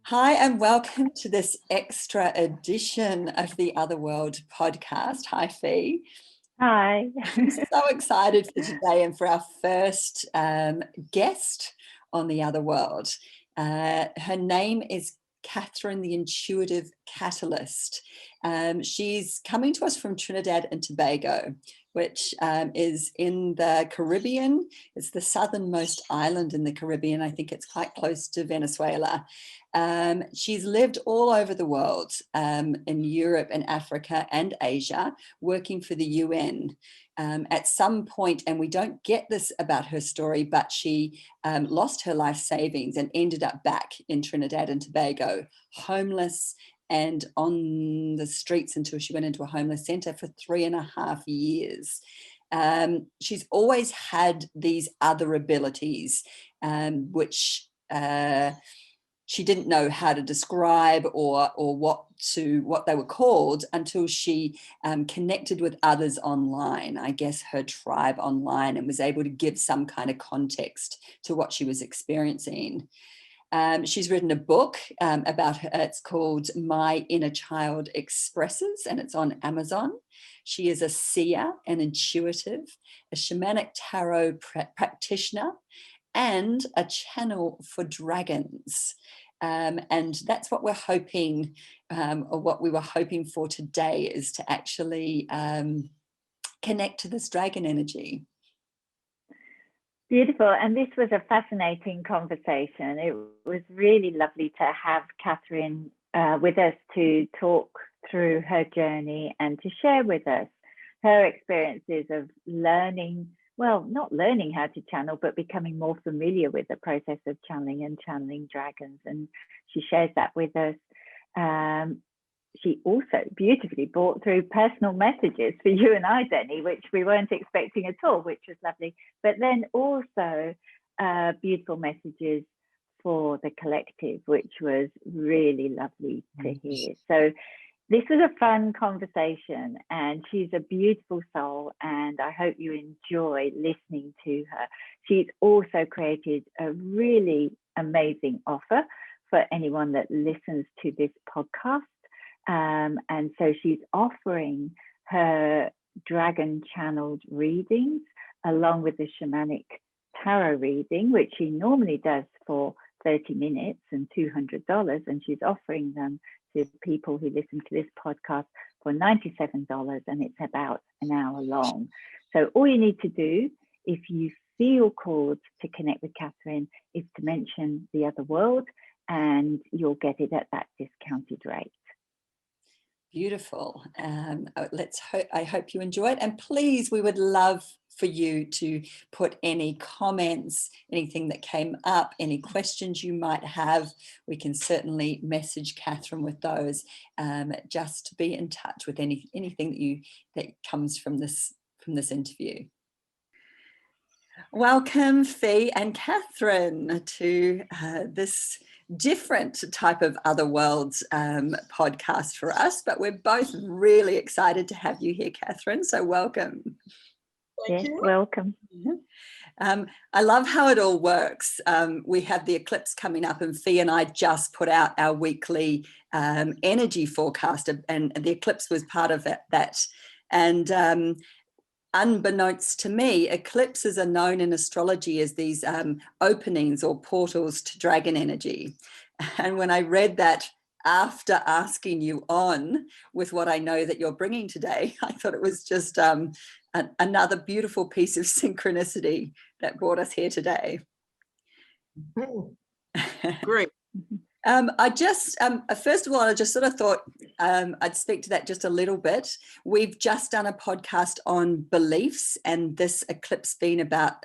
Hi, and welcome to this extra edition of the Other World podcast. Hi, Fee. Hi. I'm so excited for today and for our first guest on the Other World. Her name is Catherine, the Intuitive Catalyst. She's coming to us from Trinidad and Tobago, which is in the Caribbean. It's the southernmost island in the Caribbean. I think it's quite close to Venezuela. She's lived all over the world, in Europe and Africa and Asia, working for the UN. At some point, and we don't get this about her story, but she lost her life savings and ended up back in Trinidad and Tobago, homeless and on the streets until she went into a homeless center for 3.5 years. She's always had these other abilities, which she didn't know how to describe or what they were called until she connected with others online, I guess her tribe online, and was able to give some kind of context to what she was experiencing. She's written a book about her. It's called My Inner Child Expresses, and it's on Amazon. She is a seer, an intuitive, a shamanic tarot practitioner, and a channel for dragons. And that's what we're hoping, or what we were hoping for today, is to actually connect to this dragon energy. Beautiful. And this was a fascinating conversation. It was really lovely to have Catherine with us to talk through her journey and to share with us her experiences of learning, well, not learning how to channel, but becoming more familiar with the process of channeling and channeling dragons. And she shares that with us. She also beautifully brought through personal messages for you and I, Denny, which we weren't expecting at all, which was lovely. But then also beautiful messages for the collective, which was really lovely to hear. So this was a fun conversation, and she's a beautiful soul, and I hope you enjoy listening to her. She's also created a really amazing offer for anyone that listens to this podcast. And so she's offering her dragon channeled readings along with the shamanic tarot reading, which she normally does for 30 minutes and $200. And she's offering them to people who listen to this podcast for $97, and it's about an hour long. So all you need to do, if you feel called to connect with Catherine, is to mention the Other World, and you'll get it at that discounted rate. Beautiful. I hope you enjoy it. And please, we would love for you to put any comments, anything that came up, any questions you might have. We can certainly message Catherine with those, just to be in touch with anything that comes from this interview. Welcome, Fee and Catherine, to this different type of Other Worlds podcast for us, but we're both really excited to have you here, Catherine. So welcome. Thank you. Welcome. I love how it all works. We have the eclipse coming up, and Fee and I just put out our weekly energy forecast, and the eclipse was part of that. And unbeknownst to me, eclipses are known in astrology as these openings or portals to dragon energy. And when I read that after asking you on with what I know that you're bringing today, I thought it was just another beautiful piece of synchronicity that brought us here today. Great. I just, first of all, I just sort of thought I'd speak to that just a little bit. We've just done a podcast on beliefs, and this eclipse been about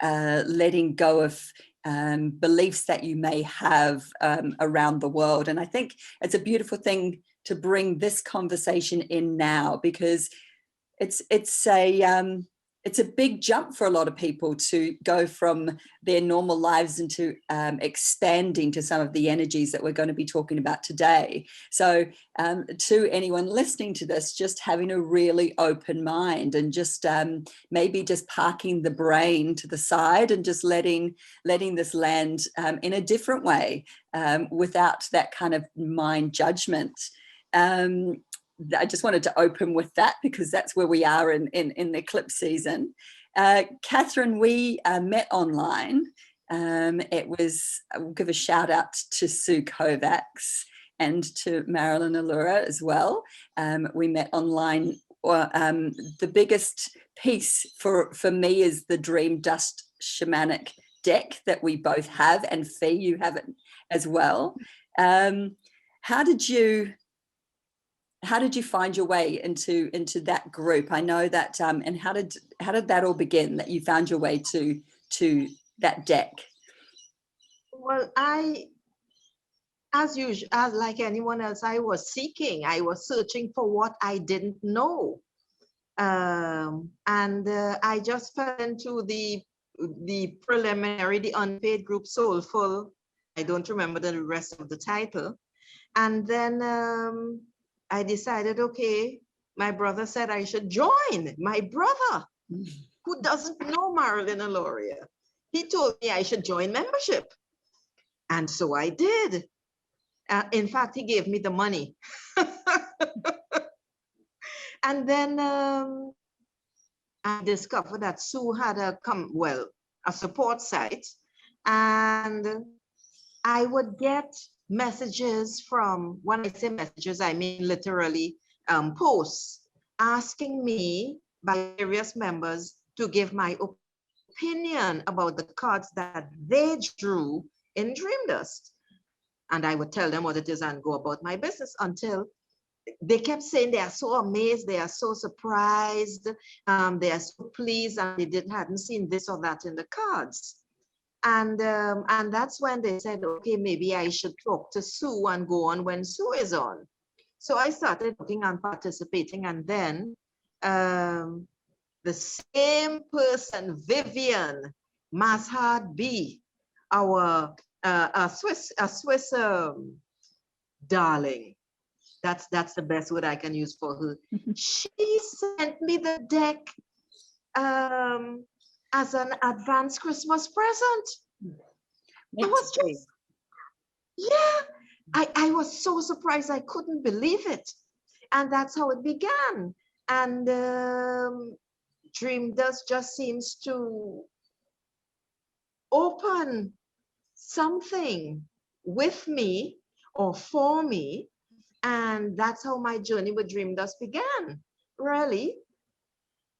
letting go of beliefs that you may have around the world. And I think it's a beautiful thing to bring this conversation in now, because it's it's a big jump for a lot of people to go from their normal lives into expanding to some of the energies that we're going to be talking about today. So to anyone listening to this, just having a really open mind and just maybe just parking the brain to the side and just letting this land in a different way, without that kind of mind judgment. I just wanted to open with that because that's where we are in the eclipse season. Catherine, we met online. It was, I'll give a shout out to Sue Kovacs and to Marilyn Allura as well. We met online. The biggest piece for me is the Dream Dust Shamanic deck that we both have, and Fee, you have it as well. How did you find your way into that group? I know that, and how did that all begin, that you found your way to that deck? Well, as usual, as like anyone else, I was searching for what I didn't know. And I just fell into the preliminary, the unpaid group Soulful. I don't remember the rest of the title. And then I decided, okay, my brother said I should join. My brother, who doesn't know Marilyn Allura, he told me I should join membership. And so I did. In fact, he gave me the money. And then I discovered that Sue had a support site. And I would get messages from, when I say messages, I mean literally posts asking me by various members to give my opinion about the cards that they drew in Dream Dust. And I would tell them what it is and go about my business, until they kept saying they are so amazed, they are so surprised, they are so pleased, and they hadn't seen this or that in the cards. And that's when they said, okay, maybe I should talk to Sue and go on when Sue is on. So I started looking and participating, and then the same person, Vivian Mashad B, our a Swiss darling. That's the best word I can use for her. She sent me the deck as an advanced Christmas present. It was just, yeah, I was so surprised, I couldn't believe it. And that's how it began. And Dream Dust just seems to open something with me or for me. And that's how my journey with Dream Dust began, really.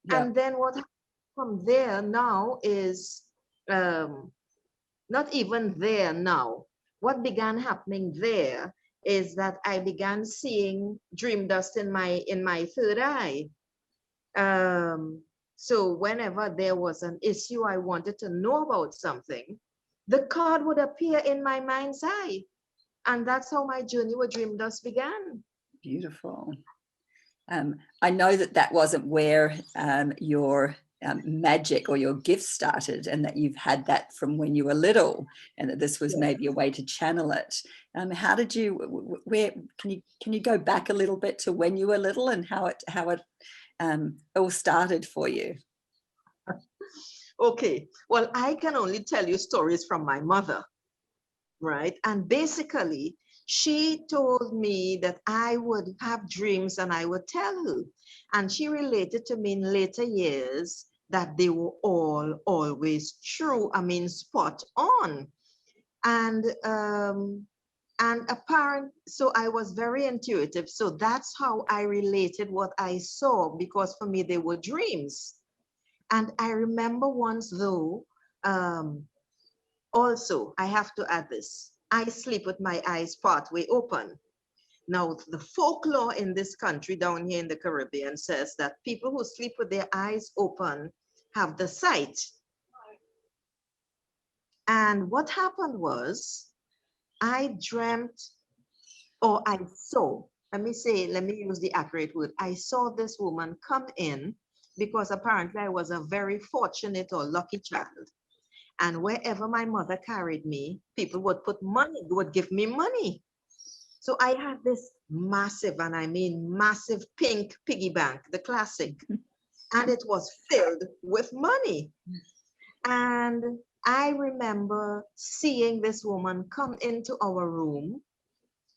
Yeah. And then what happened from there now is not even there now. What began happening there is that I began seeing Dream Dust in my third eye. So whenever there was an issue, I wanted to know about something, the card would appear in my mind's eye. And that's how my journey with Dream Dust began. Beautiful. I know that wasn't where your magic or your gift started, and that you've had that from when you were little, and that this was maybe a way to channel it. How did you? Where can you go back a little bit to when you were little and how it all started for you? Okay. Well, I can only tell you stories from my mother, right? And basically, she told me that I would have dreams and I would tell her. And she related to me in later years that they were all always true. I mean, spot on. And apparent, so I was very intuitive. So that's how I related what I saw, because for me, they were dreams. And I remember once though, also, I have to add this. I sleep with my eyes partway open. Now, the folklore in this country down here in the Caribbean says that people who sleep with their eyes open have the sight. And what happened was, I dreamt, or I saw, let me use the accurate word. I saw this woman come in because apparently I was a very fortunate or lucky child. And wherever my mother carried me, people would put money, would give me money. So I had this massive, and I mean massive, pink piggy bank, the classic, and it was filled with money. And I remember seeing this woman come into our room,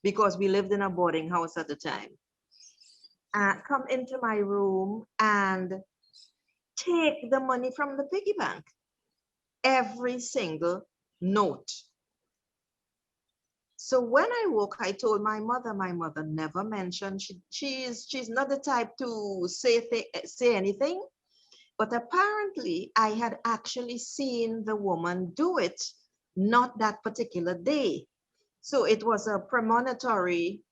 because we lived in a boarding house at the time, come into my room and take the money from the piggy bank, every single note. So when I woke, I told my mother never mentioned, she's not the type to say anything, but apparently I had actually seen the woman do it, not that particular day. So it was a premonitory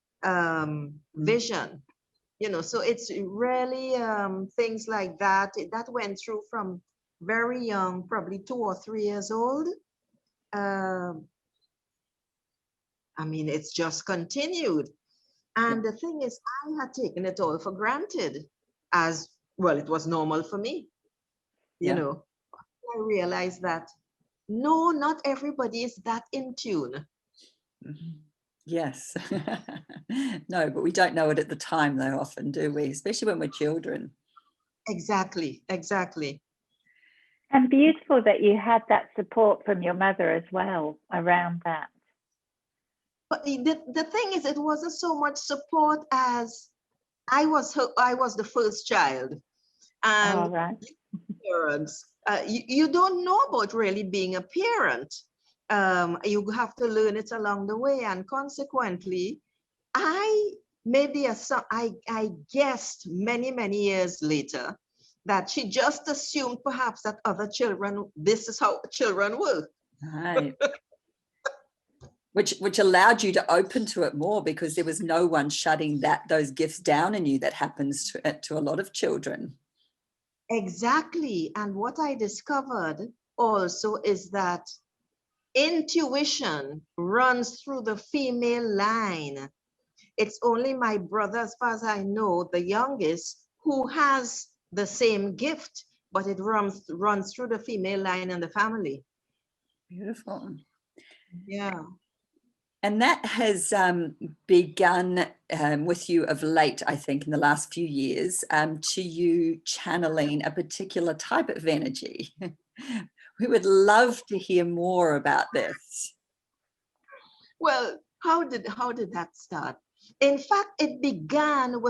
vision, you know, so it's really things like that. That went through from very young, probably 2 or 3 years old. I mean, it's just continued. And the thing is, I had taken it all for granted as, well, it was normal for me, you know. I realized that, no, not everybody is that in tune. Yes. No, but we don't know it at the time, though, often, do we? Especially when we're children. Exactly, exactly. And beautiful that you had that support from your mother as well around that. But the thing is, it wasn't so much support as I was the first child, and right. parents, you don't know about really being a parent. You have to learn it along the way, and consequently, I guessed many years later that she just assumed perhaps that other children, this is how children work. Right. Which allowed you to open to it more, because there was no one shutting those gifts down in you. That happens to a lot of children. Exactly. And what I discovered also is that intuition runs through the female line. It's only my brother, as far as I know, the youngest, who has the same gift, but it runs through the female line in the family. Beautiful. Yeah. And that has begun with you of late, I think, in the last few years, to you channeling a particular type of energy. We would love to hear more about this. Well, how did that start? In fact, it began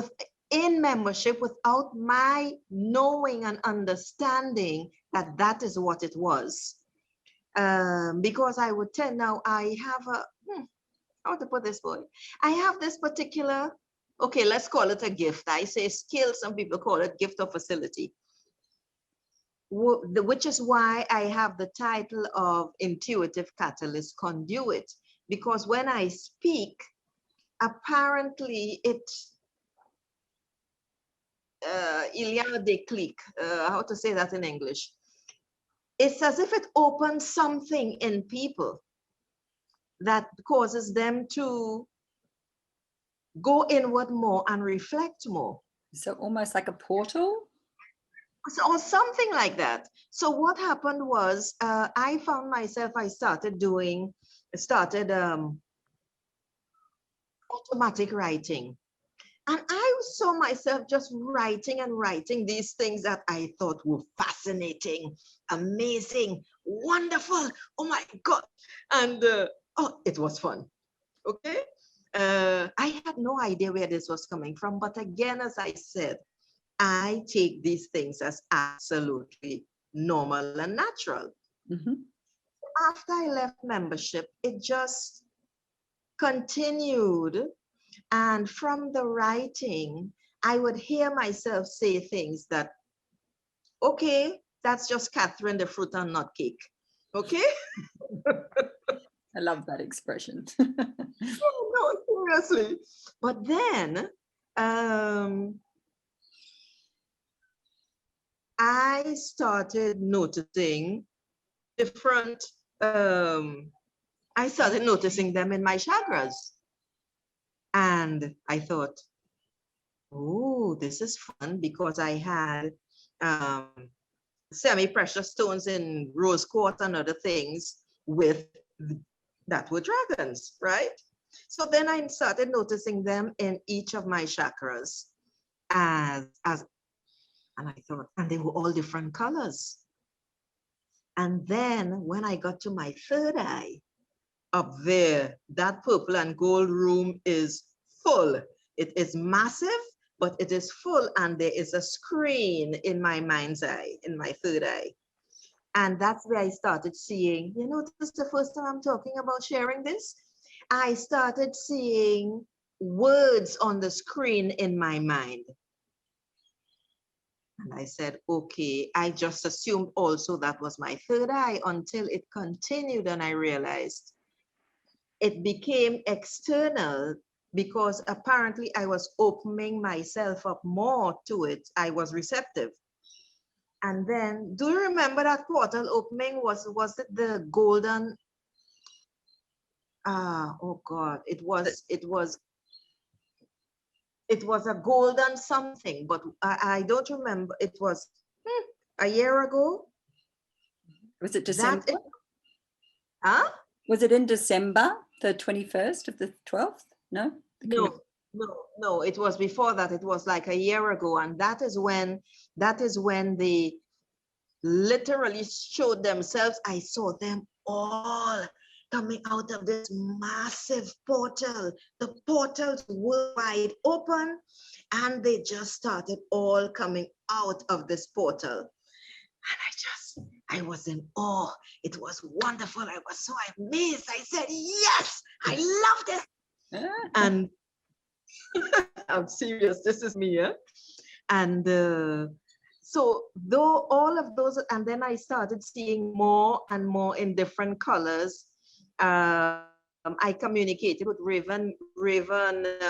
in membership without my knowing and understanding that that is what it was. Because I would tell now, I have how to put this, boy? I have this particular, okay, let's call it a gift. I say skill, some people call it gift or facility. Which is why I have the title of Intuitive Catalyst Conduit, because when I speak, apparently it, il y a des clics, how to say that in English? It's as if it opens something in people that causes them to go inward more and reflect more. So almost like a portal? Or something like that. So what happened was, I found myself, I started automatic writing. And I saw myself just writing and writing these things that I thought were fascinating, amazing, wonderful. Oh my God. And oh, it was fun. Okay. I had no idea where this was coming from. But again, as I said, I take these things as absolutely normal and natural. Mm-hmm. After I left membership, it just continued. And from the writing, I would hear myself say things that, okay, that's just Catherine, the fruit and nut cake. Okay? I love that expression. No, seriously. But then, I started noticing different, I started noticing them in my chakras. And I thought, oh, this is fun, because I had semi-precious stones in rose quartz and other things that were dragons, right? So then I started noticing them in each of my chakras and I thought, and they were all different colors. And then when I got to my third eye, up there, that purple and gold room is full. It is massive, but it is full, and there is a screen in my mind's eye, in my third eye. And that's where I started seeing, this is the first time I'm talking about sharing this. I started seeing words on the screen in my mind. And I said, okay, I just assumed also that was my third eye until it continued, and I realized it became external because apparently I was opening myself up more to it. I was receptive. And then, do you remember that portal opening? Was it the golden? Oh God, it was a golden something, but I don't remember. It was a year ago. Was it December? Huh? Was it in December, the 21st of the 12th? No? No, it was before that. It was like a year ago. And that is when they literally showed themselves. I saw them all coming out of this massive portal. The portals were wide open and they just started all coming out of this portal. And I was in awe. It was wonderful. I was so amazed. I said, yes, I love this. And I'm serious, this is me. And so though all of those, and then I started seeing more and more in different colors. I communicated with Raven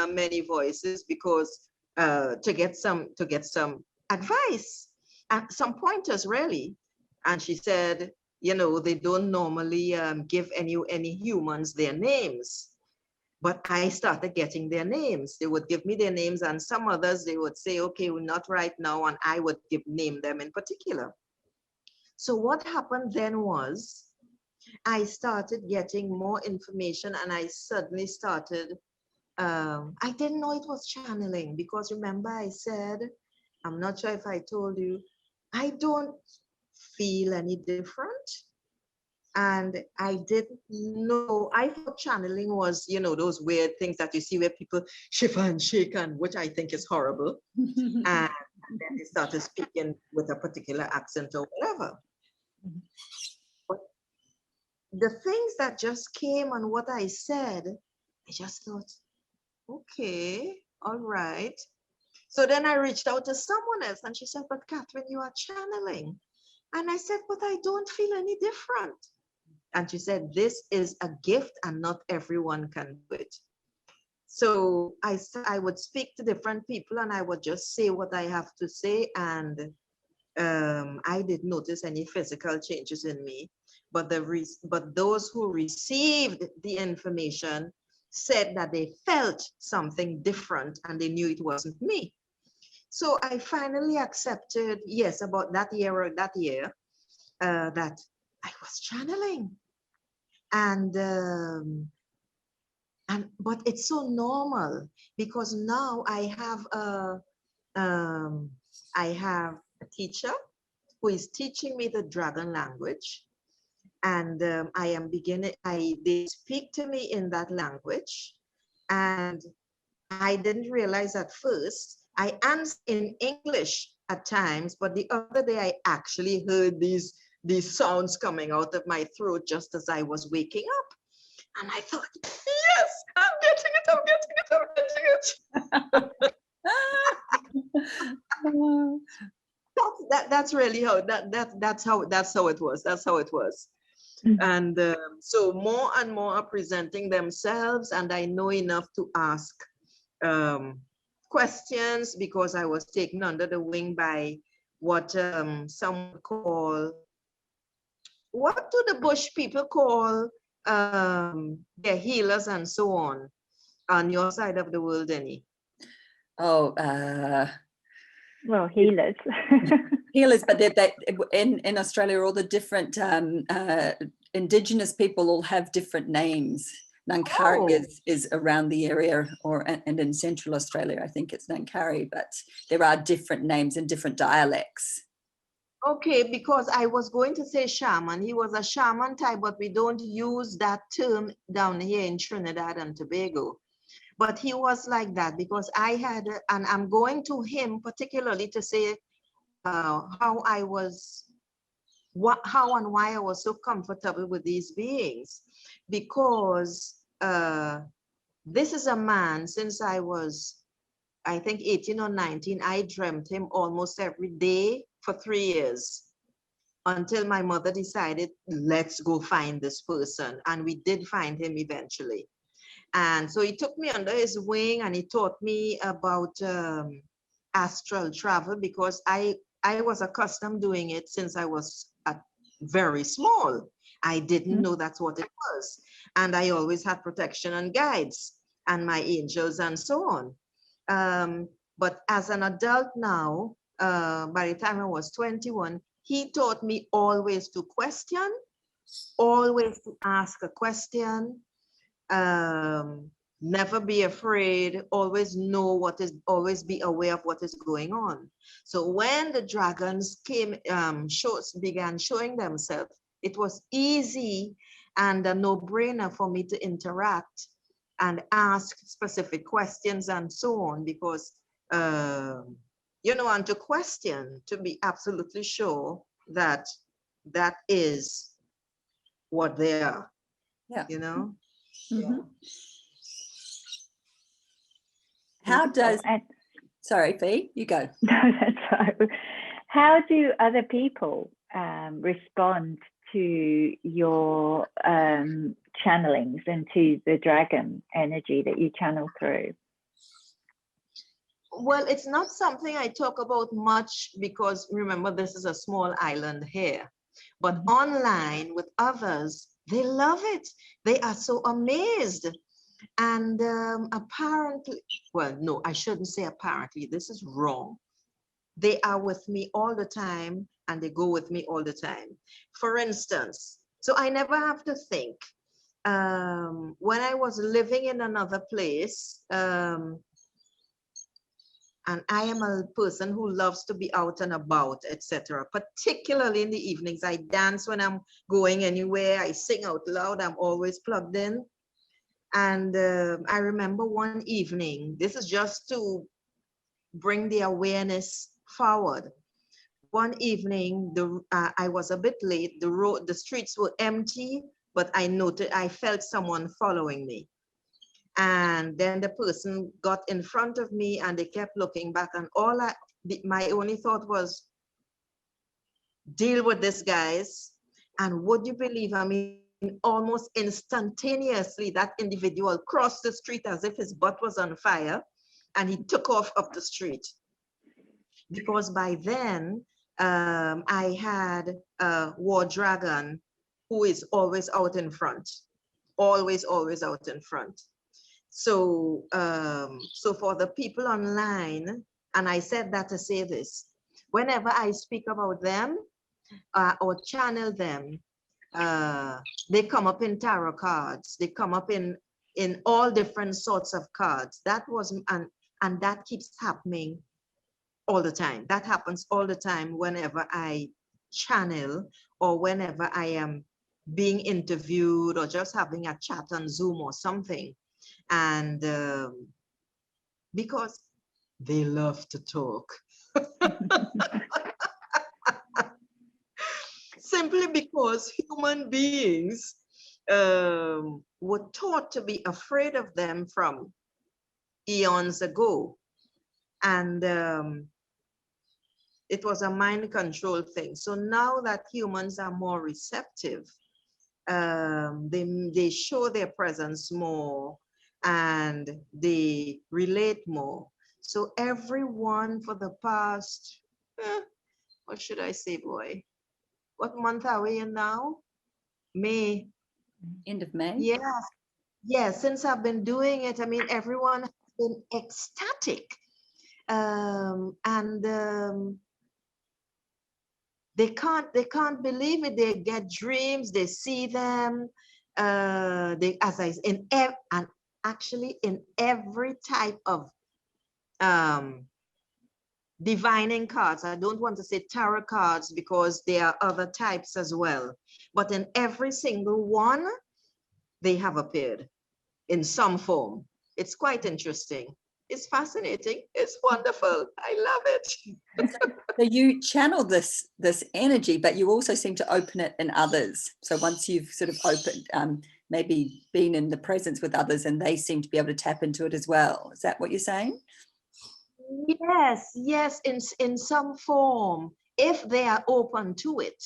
many voices because to get some advice and some pointers really. And she said, they don't normally give any humans their names. But I started getting their names. They would give me their names, and some others, they would say, okay, well, not right now, and I would name them in particular. So what happened then was, I started getting more information, and I suddenly started, I didn't know it was channeling, because remember I said, I'm not sure if I told you, I don't feel any different. And I didn't know, I thought channeling was, those weird things that you see where people shiver and shake, and which I think is horrible. And then they started speaking with a particular accent or whatever. But the things that just came on what I said, I just thought, okay, all right. So then I reached out to someone else and she said, but Catherine, you are channeling. And I said, but I don't feel any different. And she said, this is a gift and not everyone can do it. So I would speak to different people and I would just say what I have to say. And I didn't notice any physical changes in me. But those who received the information said that they felt something different and they knew it wasn't me. So I finally accepted, yes, about that year, that I was channeling. But it's so normal because now I have a teacher who is teaching me the dragon language, and they speak to me in that language, and I didn't realize at first. I answer in English at times, but the other day I actually heard these sounds coming out of my throat just as I was waking up. And I thought, yes, I'm getting it. That's really how that's how it was. That's how it was. And so more and more are presenting themselves, and I know enough to ask questions because I was taken under the wing by what some call, what do the bush people call their healers and so on your side of the world, Denny? Oh, well, healers. healers, but in Australia, all the different indigenous people all have different names. Ngangkari is around the area, and in Central Australia, I think it's Ngangkari, but there are different names and different dialects. Okay, because I was going to say shaman. He was a shaman type, but we don't use that term down here in Trinidad and Tobago. But he was like that because I had, and I'm going to him particularly to say how and why I was so comfortable with these beings. Because this is a man, since I was, I think 18 or 19, I dreamt him almost every day for 3 years until my mother decided, let's go find this person. And we did find him eventually. And so he took me under his wing and he taught me about astral travel, because I was accustomed doing it since I was very small. I didn't know that's what it was. And I always had protection and guides and my angels and so on. But as an adult now, by the time I was 21, he taught me always to question, always to ask a question, never be afraid, always know always be aware of what is going on. So when the dragons began showing themselves, it was easy and a no-brainer for me to interact and ask specific questions and so on, because and to question, to be absolutely sure that that is what they are. Yeah. Mm-hmm. How does, sorry, Fee, you go. No, that's right. How do other people respond to your channelings and to the dragon energy that you channel through? Well, it's not something I talk about much because remember, this is a small island here. But online with others, they love it. They are so amazed. And apparently, well, no, I shouldn't say apparently. This is wrong. They are with me all the time and they go with me all the time. For instance, so I never have to think. When I was living in another place, and I am a person who loves to be out and about, etc. Particularly in the evenings. I dance when I'm going anywhere. I sing out loud. I'm always plugged in. And I remember one evening, this is just to bring the awareness forward. One evening, I was a bit late. The streets were empty, but I felt someone following me. And then the person got in front of me and they kept looking back, and my only thought was, deal with this, guys. And would you believe, I mean, almost instantaneously, that individual crossed the street as if his butt was on fire, and he took off up the street. Because by then, I had a war dragon who is always out in front, always out in front. So, so for the people online, and I said that to say this, whenever I speak about them or channel them, they come up in tarot cards. They come up in all different sorts of cards. That was, and that keeps happening all the time. That happens all the time whenever I channel or whenever I am being interviewed or just having a chat on Zoom or something. And because they love to talk. Simply because human beings were taught to be afraid of them from eons ago. And it was a mind control thing. So now that humans are more receptive, they show their presence more and they relate more. So everyone for the past, what should I say, boy? What month are we in now? May. End of May? Yes. Yes, since I've been doing it, I mean, everyone has been ecstatic. And they can't believe it. They get dreams, they see them. They, as I in and actually in every type of divining cards. I don't want to say tarot cards because there are other types as well. But in every single one, they have appeared in some form. It's quite interesting. It's fascinating. It's wonderful. I love it. So you channel this energy, but you also seem to open it in others. So once you've sort of opened, maybe been in the presence with others, and they seem to be able to tap into it as well. Is that what you're saying? Yes, in some form, if they are open to it.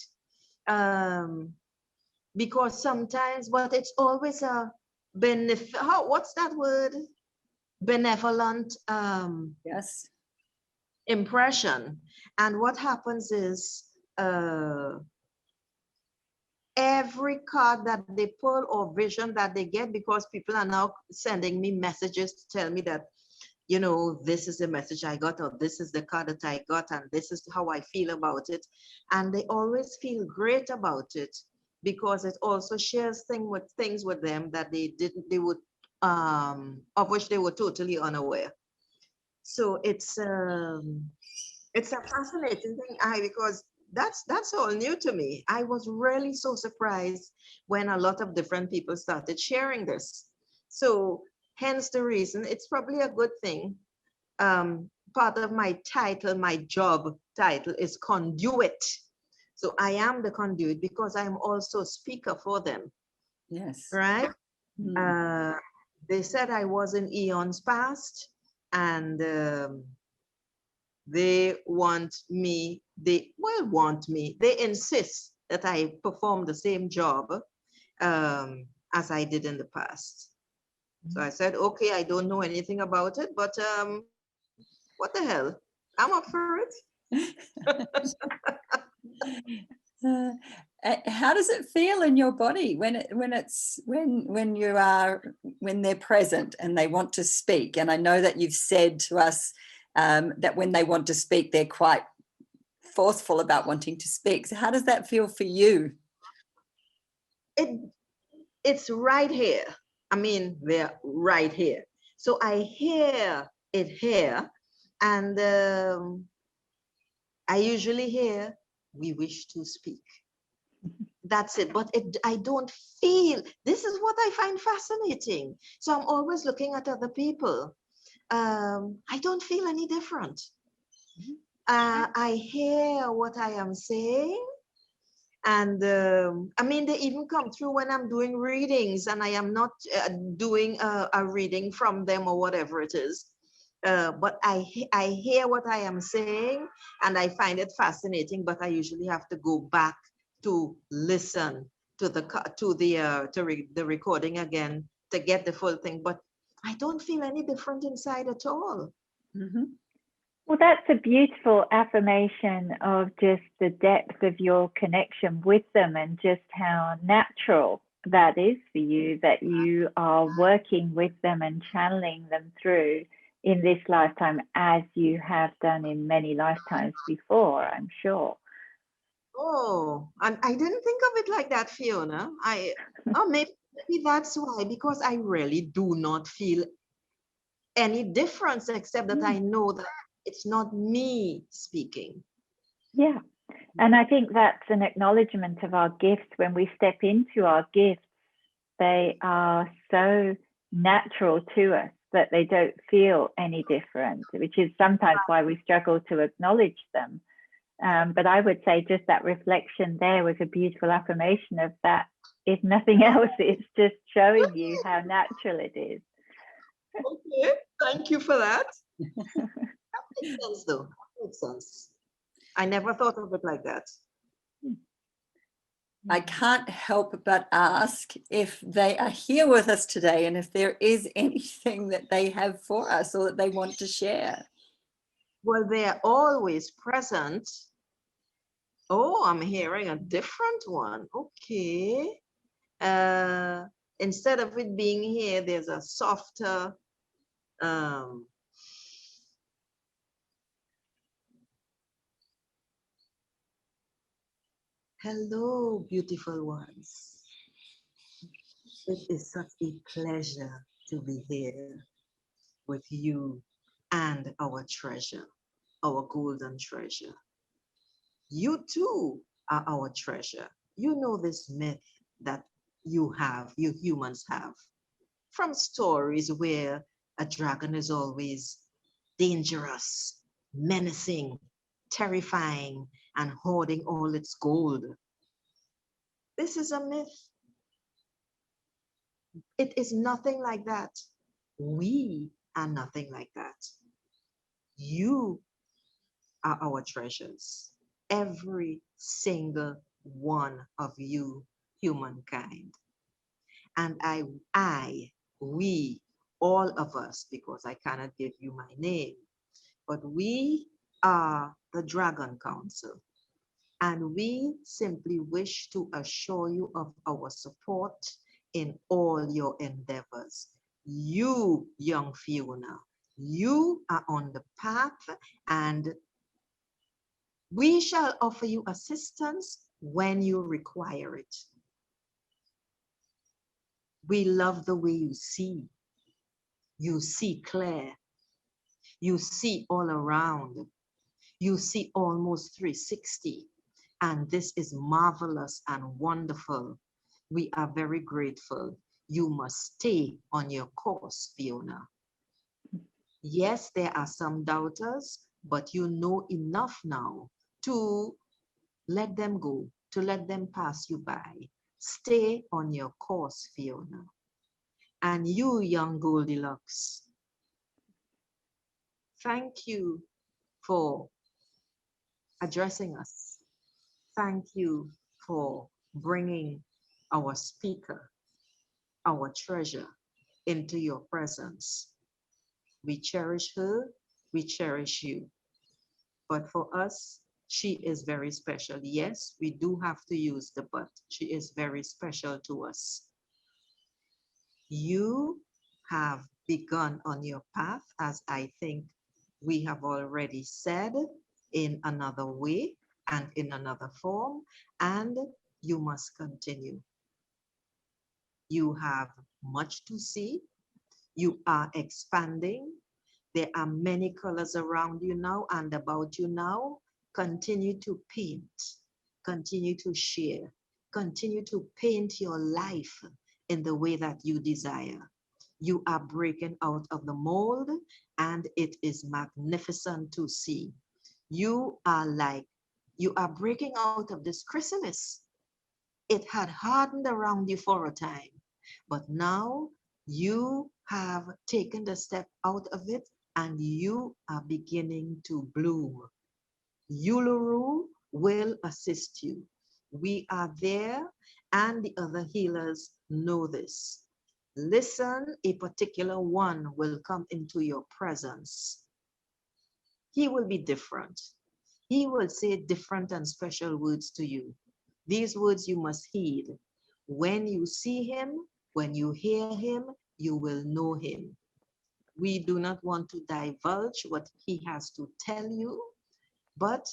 Because sometimes, but it's always a what's that word? Benevolent Yes. impression. And what happens is every card that they pull or vision that they get, because people are now sending me messages to tell me that, you know, this is the message I got, or this is the card that I got, and this is how I feel about it. And they always feel great about it, because it also shares things with them that they would of which they were totally unaware. So it's a fascinating thing, because that's all new to me. I was really so surprised when a lot of different people started sharing this. So hence the reason, it's probably a good thing. Part of my title, my job title, is Conduit. So I am the conduit because I'm also speaker for them. Yes. Right? They said I was in eons past, and they insist that I perform the same job as I did in the past. So I said, okay, I don't know anything about it, but what the hell? I'm up for it. How does it feel in your body when they're present and they want to speak? And I know that you've said to us that when they want to speak, they're quite forceful about wanting to speak. So how does that feel for you? It's right here. I mean, they're right here. So I hear it here, and I usually hear, we wish to speak. That's it. But I don't feel, this is what I find fascinating. So I'm always looking at other people. I don't feel any different. I hear what I am saying. And I mean, they even come through when I'm doing readings and I am not doing a reading from them or whatever it is. But I hear what I am saying and I find it fascinating, but I usually have to go back to listen to the recording again to get the full thing. But I don't feel any different inside at all. Mm-hmm. Well, that's a beautiful affirmation of just the depth of your connection with them and just how natural that is for you, that you are working with them and channeling them through in this lifetime as you have done in many lifetimes before, I'm sure. Oh, and I didn't think of it like that, Fiona. Maybe that's why, because I really do not feel any difference, except that I know that it's not me speaking. Yeah. And I think that's an acknowledgement of our gifts. When we step into our gifts, they are so natural to us that they don't feel any different, which is sometimes why we struggle to acknowledge them. But I would say just that reflection there was a beautiful affirmation of that. If nothing else, it's just showing you how natural it is. Okay, thank you for that. That makes sense, though. That makes sense. I never thought of it like that. I can't help but ask if they are here with us today and if there is anything that they have for us or that they want to share. Well, they're always present. Oh, I'm hearing a different one. Okay. Instead of it being here, there's a softer, Hello, beautiful ones. It is such a pleasure to be here with you and our treasure, our golden treasure. You too are our treasure. You know this myth that you humans have, from stories where a dragon is always dangerous, menacing, terrifying, and hoarding all its gold. This is a myth. It is nothing like that. We are nothing like that. You are our treasures. Every single one of you, humankind. And we, all of us, because I cannot give you my name, but we are the Dragon Council. And we simply wish to assure you of our support in all your endeavors. You, young Fiona, you are on the path, and we shall offer you assistance when you require it. We love the way you see. You see clear. You see all around. You see almost 360. And this is marvelous and wonderful. We are very grateful. You must stay on your course, Fiona. Yes, there are some doubters, but you know enough now to let them go, to let them pass you by. Stay on your course, Fiona. And you, young Goldilocks, thank you for addressing us. Thank you for bringing our speaker, our treasure, into your presence. We cherish her, we cherish you. But for us, she is very special. Yes, we do have to use the but. She is very special to us. You have begun on your path, as I think we have already said, in another way and in another form, and you must continue. You have much to see. You are expanding. There are many colors around you now and about you now. Continue to paint. Continue to share. Continue to paint your life in the way that you desire. You are breaking out of the mold, and it is magnificent to see. You are breaking out of this chrysalis. It had hardened around you for a time, but now you have taken the step out of it and you are beginning to bloom. Uluru will assist you. We are there, and the other healers know this. Listen, a particular one will come into your presence. He will be different. He will say different and special words to you. These words you must heed. When you see him, when you hear him, you will know him. We do not want to divulge what he has to tell you, but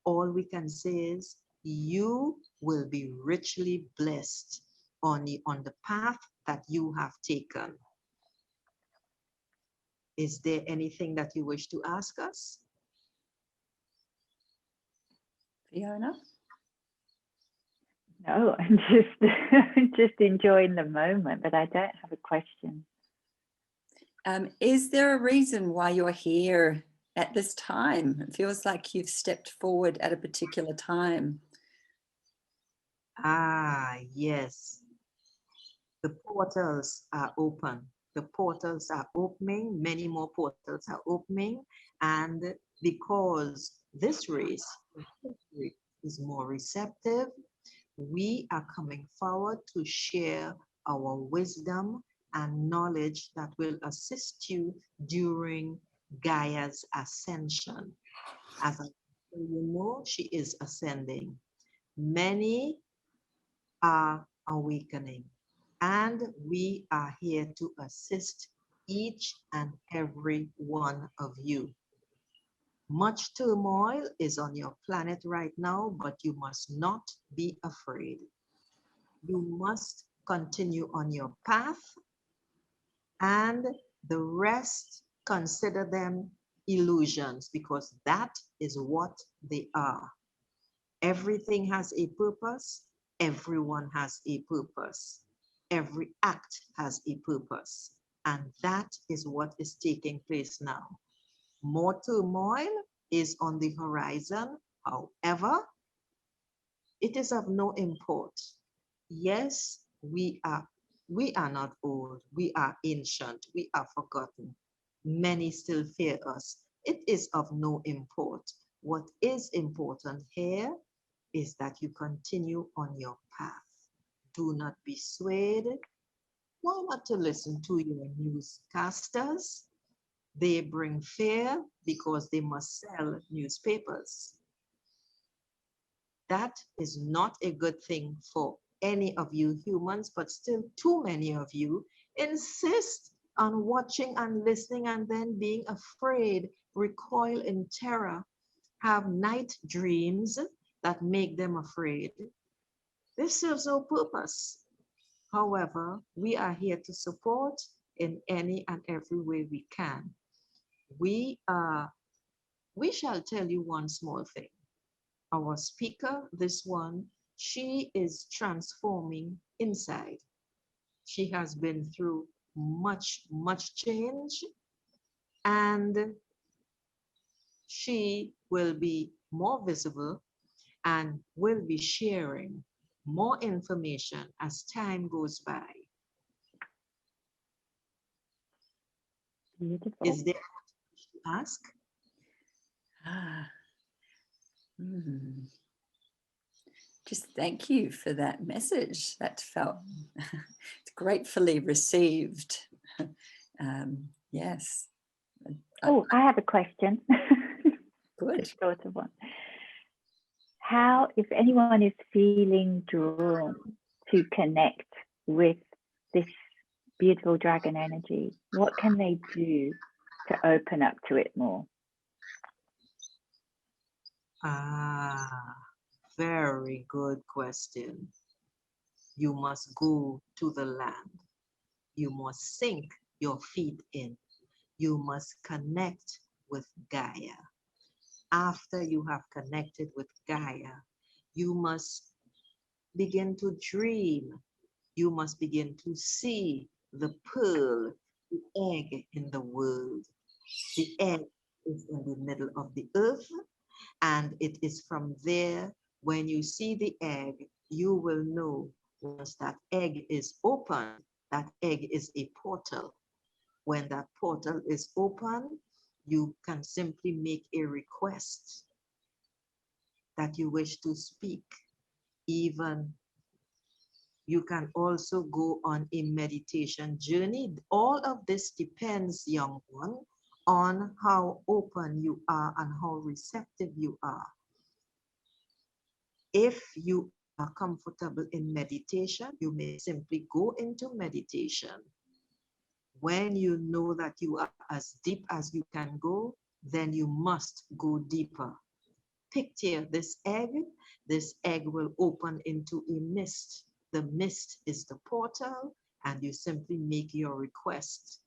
all we can say is you will be richly blessed on the path that you have taken. Is there anything that you wish to ask us? Fiona? No, I'm just enjoying the moment, but I don't have a question. Is there a reason why you're here at this time? It feels like you've stepped forward at a particular time. Ah, yes. The portals are open. The portals are opening. Many more portals are opening. And because this race is more receptive, we are coming forward to share our wisdom and knowledge that will assist you during Gaia's ascension. As you know, she is ascending. Many are awakening, and we are here to assist each and every one of you. Much turmoil is on your planet right now, but you must not be afraid. You must continue on your path, and the rest, consider them illusions, because that is what they are. Everything has a purpose. Everyone has a purpose. Every act has a purpose. And that is what is taking place now. More turmoil is on the horizon. However, it is of no import. Yes, we are not old. We are ancient. We are forgotten. Many still fear us. It is of no import. What is important here is that you continue on your path. Do not be swayed. Why not to listen to your newscasters? They bring fear because they must sell newspapers. That is not a good thing for any of you humans, but still too many of you insist on watching and listening and then being afraid, recoil in terror, have night dreams that make them afraid. This serves no purpose. However, we are here to support in any and every way we can. We shall tell you one small thing. Our speaker, this one, she is transforming inside. She has been through much, much change, and she will be more visible and will be sharing more information as time goes by. Beautiful. Is there to ask? Just thank you for that message. That felt gratefully received. Yes. Oh, I have a question. Good. Just thought of one. How, if anyone is feeling drawn to connect with this beautiful dragon energy, what can they do to open up to it more? Very good question. You must go to the land. You must sink your feet in. You must connect with Gaia. After you have connected with Gaia, you must begin to dream. You must begin to see the pearl, the egg in the world. The egg is in the middle of the earth, and it is from there, when you see the egg, you will know once that egg is open, that egg is a portal. When that portal is open, you can simply make a request that you wish to speak. Even you can also go on a meditation journey. All of this depends, young one, on how open you are and how receptive you are. If you are comfortable in meditation, you may simply go into meditation. When you know that you are as deep as you can go, then you must go deeper. Picture this egg will open into a mist. The mist is the portal, and you simply make your request.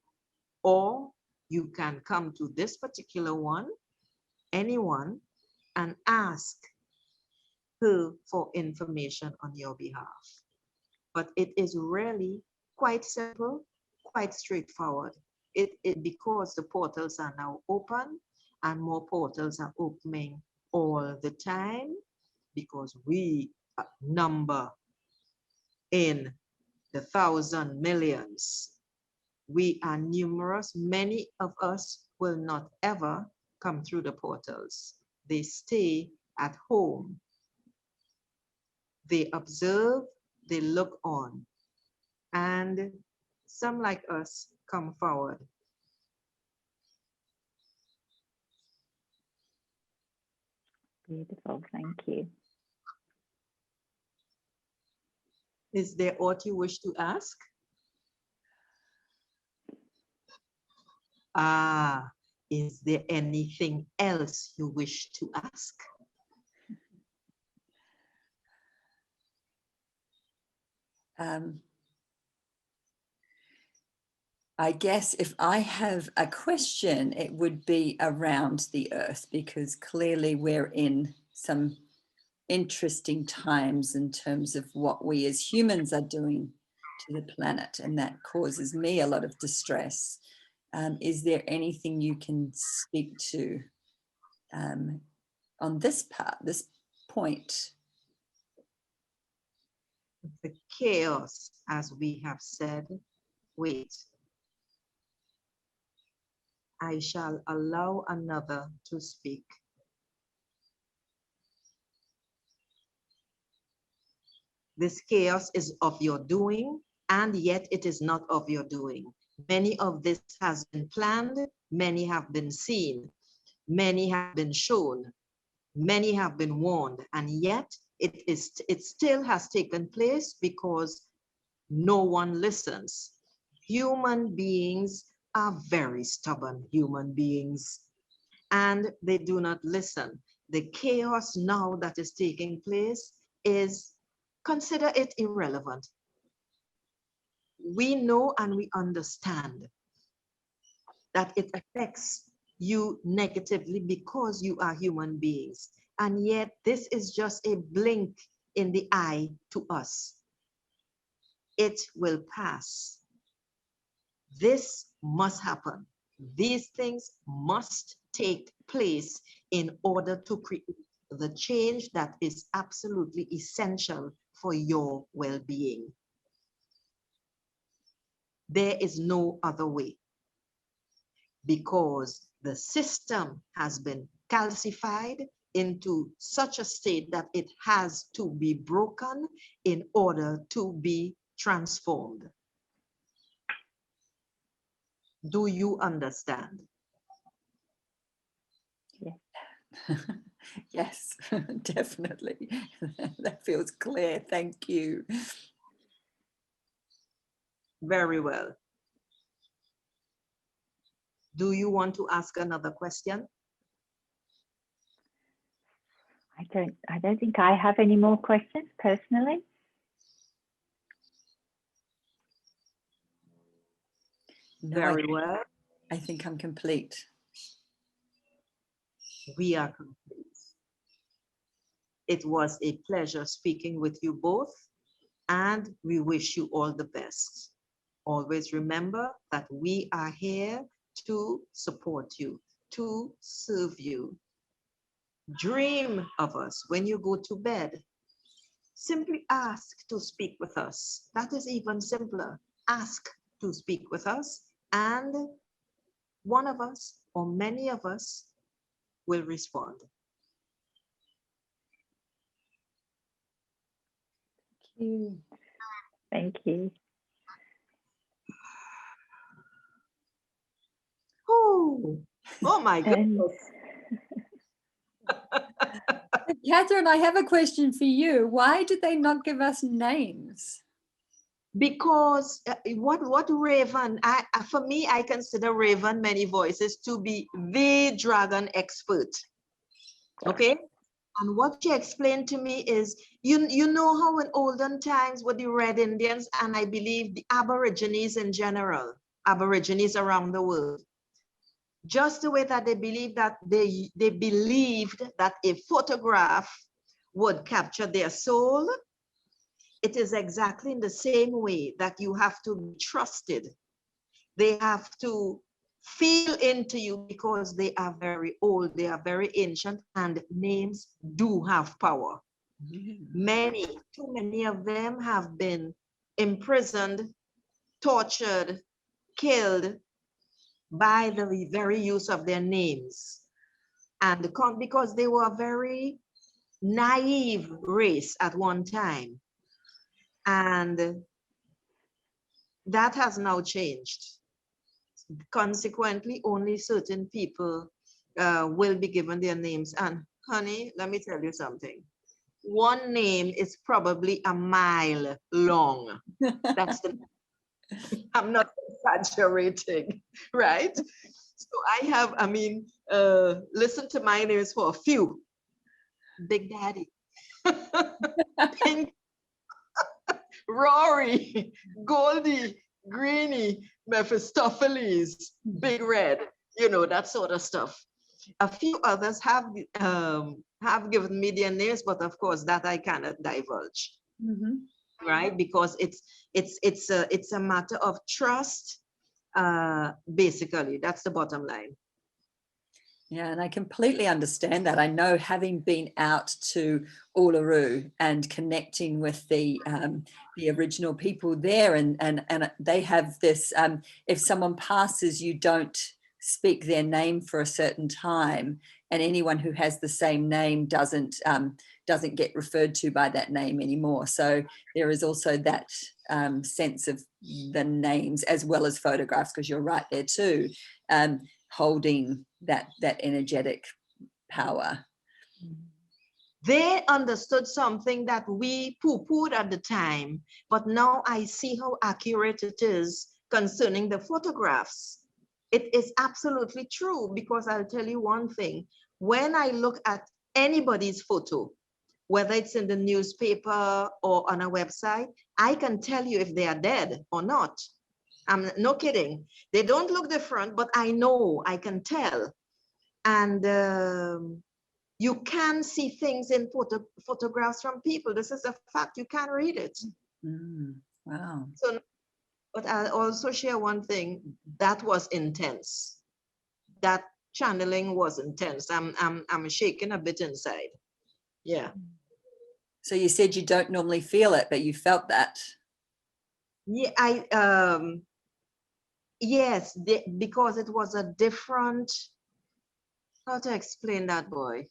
Or you can come to this particular one, anyone, and ask her for information on your behalf. But it is really quite simple, quite straightforward. Because the portals are now open, and more portals are opening all the time, because we number in the thousand millions. We are numerous. Many of us will not ever come through the portals. They stay at home. They observe, they look on, and some like us come forward. Beautiful, thank you. Is there aught you wish to ask? Is there anything else you wish to ask? I guess if I have a question, it would be around the earth, because clearly we're in some interesting times in terms of what we as humans are doing to the planet, and that causes me a lot of distress. Is there anything you can speak to on this point? The chaos, as we have said, wait. I shall allow another to speak. This chaos is of your doing, and yet it is not of your doing. Many of this has been planned, many have been seen, many have been shown, many have been warned, and yet it still has taken place because no one listens. Human beings are very stubborn human beings, and they do not listen. The chaos now that is taking place is, consider it irrelevant. We know and we understand that it affects you negatively because you are human beings. And yet this is just a blink in the eye to us. It will pass. This must happen. These things must take place in order to create the change that is absolutely essential for your well-being. There is no other way, because the system has been calcified into such a state that it has to be broken in order to be transformed. Do you understand? Yes. Yes, definitely. That feels clear. Thank you. Very well. Do you want to ask another question? I don't think I have any more questions personally. No, Very well. I think I'm complete. We are complete. It was a pleasure speaking with you both, and we wish you all the best. Always remember that we are here to support you, to serve you. Dream of us when you go to bed. Simply ask to speak with us. That is even simpler. Ask to speak with us, and one of us or many of us will respond. Thank you. Thank you. Oh my goodness. Catherine, I have a question for you. Why did they not give us names? Because what Raven, for me, I consider Raven Many Voices to be the dragon expert. Okay? And what she explained to me is, you know how in olden times with the Red Indians, and I believe the Aborigines in general, Aborigines around the world, just the way that they believed that they believed that a photograph would capture their soul, it is exactly in the same way that you have to be trusted. They have to feel into you because they are very old, they are very ancient, and names do have power. Too many of them have been imprisoned, tortured, killed by the very use of their names. And because they were a very naive race at one time. And that has now changed. Consequently, only certain people will be given their names. And honey, let me tell you something. One name is probably a mile long. That's the, I'm not exaggerating, right? So I have, I mean, listen to my names for a few. Big Daddy, Pink, Rory, Goldie, Greenie, Mephistopheles, Big Red, you know, that sort of stuff. A few others have given me their names, but of course that I cannot divulge, right? Because it's a matter of trust. Basically, that's the bottom line. Yeah, and I completely understand that. I know, having been out to Uluru and connecting with the original people there, and they have this, if someone passes, you don't speak their name for a certain time, and anyone who has the same name doesn't get referred to by that name anymore. So there is also that sense of the names as well as photographs, because you're right there too. Holding that energetic power. They understood something that we poo-pooed at the time, but now I see how accurate it is concerning the photographs. It is absolutely true, because I'll tell you one thing. When I look at anybody's photo, whether it's in the newspaper or on a website, I can tell you if they are dead or not. I'm no kidding. They don't look different, but I know, I can tell. And you can see things in photographs from people. This is a fact. You can read it. Wow. So, but I'll also share one thing that was intense. That channeling was intense. I'm shaking a bit inside. Yeah. So you said you don't normally feel it, but you felt that. Yeah, yes, because it was a different, how to explain that, boy?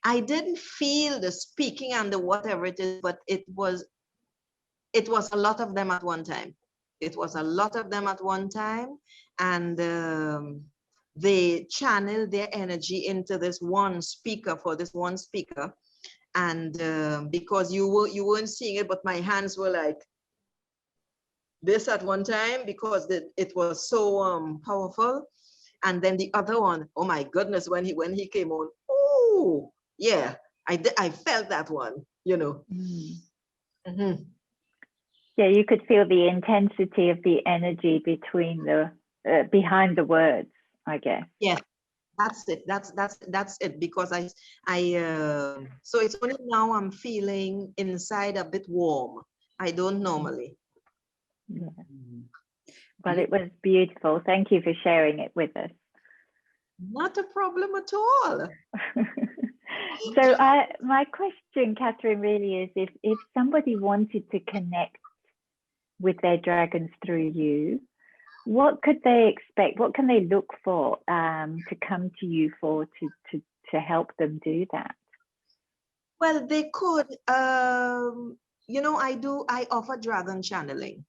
I didn't feel the speaking and the whatever it is, but it was a lot of them at one time. It was a lot of them at one time, and they channeled their energy into this one speaker, for this one speaker. And because you weren't seeing it, but my hands were like this at one time, because it was so powerful. And then the other one, oh my goodness, when he came on, oh yeah, I felt that one, you know. Yeah, you could feel the intensity of the energy between the behind the words, I guess. Yeah, that's it. That's it. Because I so it's only now I'm feeling inside a bit warm. I don't normally. Yeah. Well, it was beautiful. Thank you for sharing it with us. Not a problem at all. So my question, Catherine, really is, if somebody wanted to connect with their dragons through you, what could they expect? What can they look for to come to you for to help them do that? Well, they could, you know, I offer dragon channeling,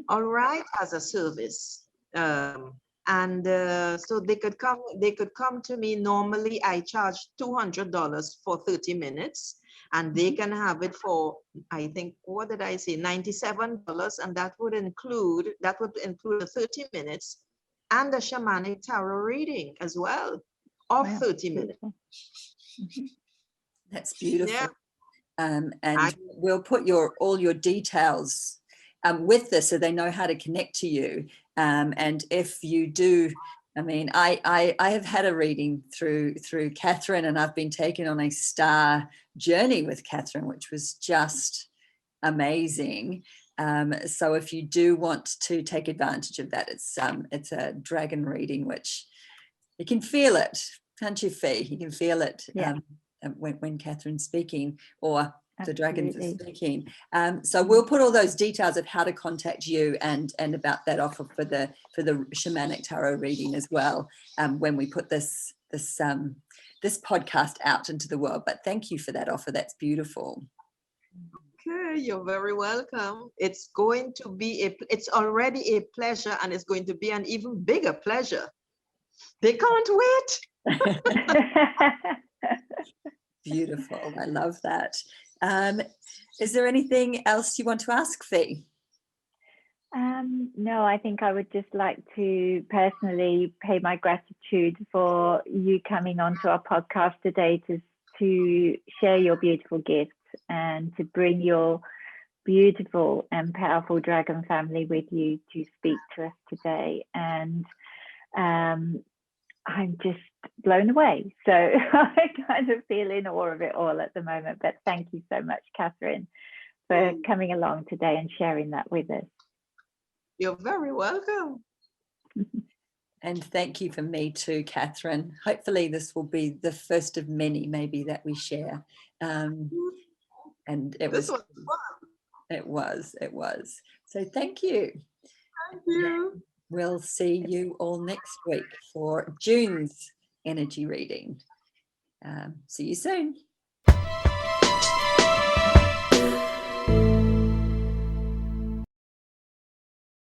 all right, as a service. And so they could come to me. Normally I charge $200 for 30 minutes, and they can have it for, I think, what did I say, $97, and that would include the 30 minutes and the shamanic tarot reading as well of 30 minutes. That's beautiful. Yeah. And we'll put all your details with this, so they know how to connect to you. And if you do, I mean, I have had a reading through Catherine, and I've been taken on a star journey with Catherine, which was just amazing. So if you do want to take advantage of that, it's a dragon reading, which you can feel it, can't you, Fee? You can feel it. Yeah. When Catherine's speaking, or the dragons are speaking. So we'll put all those details of how to contact you and about that offer for the shamanic tarot reading as well, when we put this podcast out into the world. But thank you for that offer. That's beautiful. Okay, you're very welcome. It's going to be it's already a pleasure, and it's going to be an even bigger pleasure. They can't wait. Beautiful. I love that. Is there anything else you want to ask, Fee? No, I think I would just like to personally pay my gratitude for you coming onto our podcast today to share your beautiful gifts and to bring your beautiful and powerful dragon family with you to speak to us today. And I'm just blown away. So I kind of feel in awe of it all at the moment. But thank you so much, Catherine, for coming along today and sharing that with us. You're very welcome. And thank you for me too, Catherine. Hopefully this will be the first of many maybe that we share. And it was fun. It was. So thank you. Thank you. We'll see you all next week for June's energy reading. See you soon.